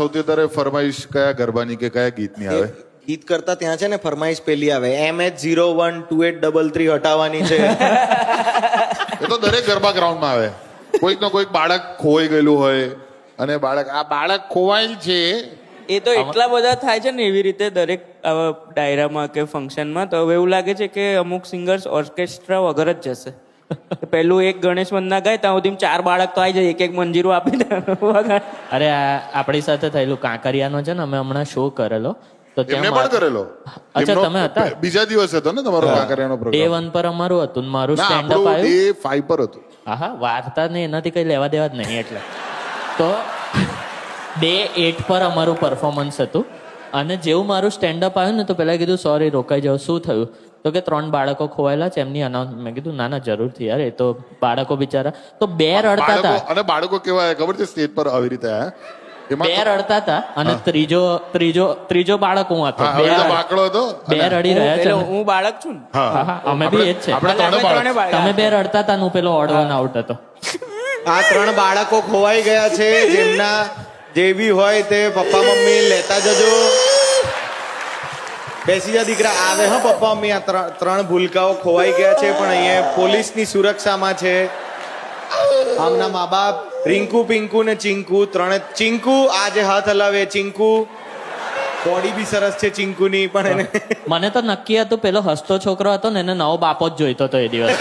સૌથી વધારે ફરમાઈશ કયા ગરબાની કે કયા ગીતની આવે? ગીત કરતા ત્યાં છે ને ફરમાઈશ પેલી આવે MH012833 હટાવવાની છે. એ તો દરેક ગરબા ગ્રાઉન્ડમાં આવે. કોઈક નો કોઈક બાળક ખોવાઈ ગયેલું હોય અને બાળક ખોવાયેલ છે. એ તો એટલા બધા થાય છે ને એવી રીતે દરેક આવા ડાયરામાં કે ફંક્શનમાં. તો હવે એવું લાગે છે કે અમુક સિંગર્સ ઓર્કેસ્ટ્રા વગર જ જશે. પેલું એક ગણેશ વંદના ગાય ત્યાં સુધી 4 બાળક તો આવી જાય, એક મંજીરું આપી દે. અરે આપણી સાથે થયેલું કાંકરિયાનો છે ને, અમે હમણાં શો કરેલો તો એમને પણ કરેલો. અચ્છા, એમનો તમે હતા? બીજા દિવસે હતો ને તમારો કાંકરિયાનો ડે પ્રોગ્રામ? 1 પર અમારું હતું ને મારું ના, સ્ટેન્ડ અપ આપણું આવ્યું. Day 5 પર હતું. હા, વાર્તા ને એનાથી કઈ લેવા દેવા જ નહીં. એટલે તો Day 8 પર અમારું પરફોર્મન્સ હતું અને જેવું મારું સ્ટેન્ડ અપ આવ્યું ને તો પેલા કીધું સોરી રોકાઈ જાવ. શું થયું? તો કે 3 બાળકો ખોવાયેલા છે એમની અનાઉન્સ. મેં કીધું ના જરૂરથી યાર, એ તો બાળકો બિચારા. તો 2 રડતા હતા. અને બાળકો કેવા ખબર છે સ્ટેજ પર આવી રીતે આયા? 2 રડતા હતા અને ત્રીજો બાળક હું હતો. હા, 2 બાકડો હતો. 2 રડી રહ્યા છે. હું બાળક છું ને. હા, અમે બી એ જ છે. આપણે ત્રણે બાળક. તમે 2 રડતા હતા, હું પેલો ઓડ વન આઉટ હતો. આ 3 બાળકો ખોવાઈ ગયા છે. જેમના જે બી હોય તે પપ્પા મમ્મી લેતા જજો. બેસી જા દીકરા. આવે હા પપ્પા મમ્મી. આ 3 ભૂલકાઓ ખોવાઈ ગયા છે પણ અહીંયા પોલીસની સુરક્ષામાં છે. આમના મા બાપ રિંકુ, પિંકુ ને ચિંકુ. 3 ચિંકુ આજે હાથ હલાવે. ચિંકુ બોડી બી સરસ છે ચિંકુની, પણ એને મને તો નક્કી હતું પેલો હસતો છોકરો હતો ને એને નવો બાપો જ જોઈતો હતો એ દિવસ.